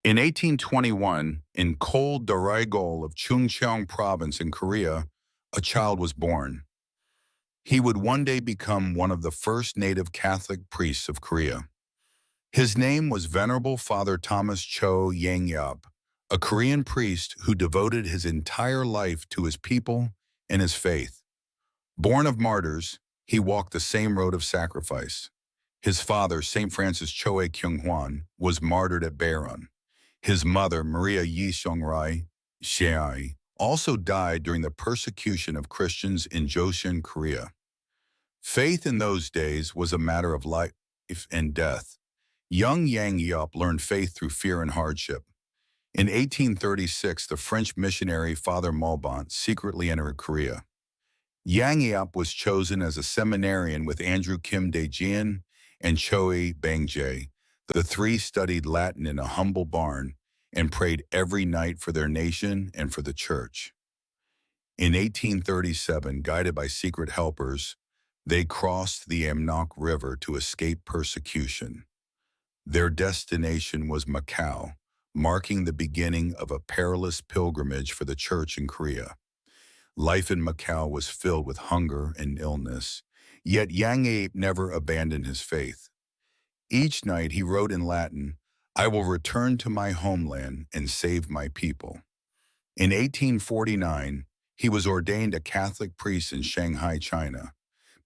In 1821, in cold Daraegol of Chungcheong Province in Korea, a child was born. He would one day become one of the first native Catholic priests of Korea. His name was Venerable Father Thomas Choe Yang-eop, a Korean priest who devoted his entire life to his people and his faith. Born of martyrs, he walked the same road of sacrifice. His father, St. Francis Choe Kyung-hwan, was martyred at Baeron. His mother, Maria Yi Seong-rye, also died during the persecution of Christians in Joseon Korea. Faith in those days was a matter of life and death. Young Yang-eop learned faith through fear and hardship. In 1836, the French missionary Father Maubant secretly entered Korea. Yang-eop was chosen as a seminarian with Andrew Kim Dae-geon and Choe Bang-jae. The three studied Latin in a humble barn and prayed every night for their nation and for the church. In 1837, guided by secret helpers, they crossed the Amnok River to escape persecution. Their destination was Macau, marking the beginning of a perilous pilgrimage for the church in Korea. Life in Macau was filled with hunger and illness, yet Yang-eop never abandoned his faith. Each night he wrote in Latin, "I will return to my homeland and save my people." In 1849, he was ordained a Catholic priest in Shanghai, China,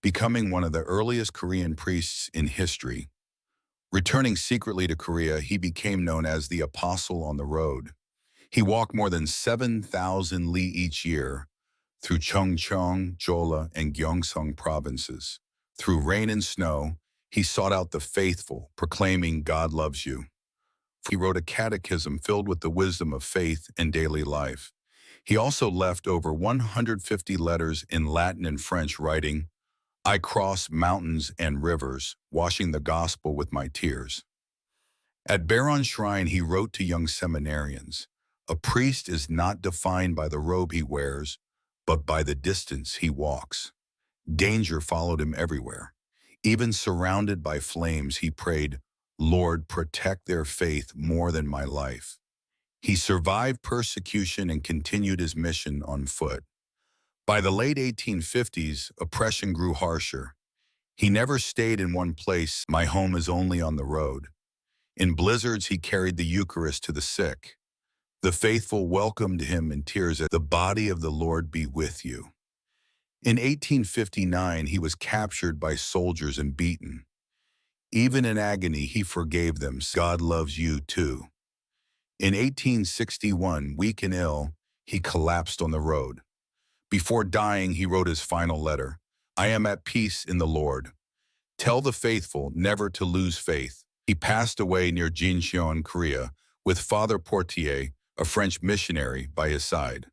becoming one of the earliest Korean priests in history. Returning secretly to Korea, he became known as the Apostle on the Road. He walked more than 7,000 li each year through Chungcheong, Jeolla, and Gyeongsang provinces. Through rain and snow, he sought out the faithful, proclaiming God loves you. He wrote a catechism filled with the wisdom of faith and daily life. He also left over 150 letters in Latin and French writing, "I cross mountains and rivers, washing the gospel with my tears." At Baeron Shrine, he wrote to young seminarians, "A priest is not defined by the robe he wears, but by the distance he walks." Danger followed him everywhere. Even surrounded by flames, he prayed, "Lord, protect their faith more than my life." He survived persecution and continued his mission on foot. By the late 1850s, oppression grew harsher. He never stayed in one place. "My home is only on the road." In blizzards, he carried the Eucharist to the sick. The faithful welcomed him in tears as "The body of the Lord be with you." In 1859, he was captured by soldiers and beaten. Even in agony, he forgave them. "God loves you too." In 1861, weak and ill, he collapsed on the road. Before dying, he wrote his final letter, "I am at peace in the Lord. Tell the faithful never to lose faith." He passed away near Joseon, Korea, with Father Maubant, a French missionary, by his side.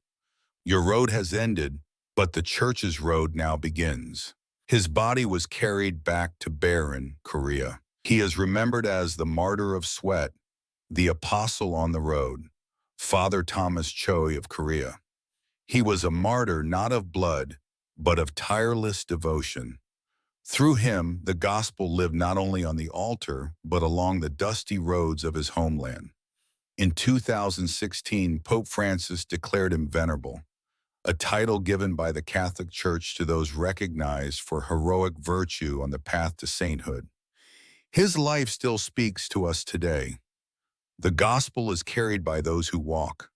"Your road has ended, but the church's road now begins." His body was carried back to Baeron, Korea. He is remembered as the martyr of sweat, the apostle on the road, Father Thomas Choe of Korea. He was a martyr not of blood, but of tireless devotion. Through him, the gospel lived not only on the altar, but along the dusty roads of his homeland. In 2016, Pope Francis declared him Venerable, a title given by the Catholic Church to those recognized for heroic virtue on the path to sainthood. His life still speaks to us today. The gospel is carried by those who walk.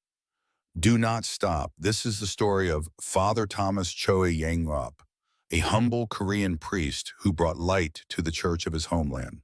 Do not stop. This is the story of Father Thomas Choe Yang-eop, a humble Korean priest who brought light to the church of his homeland.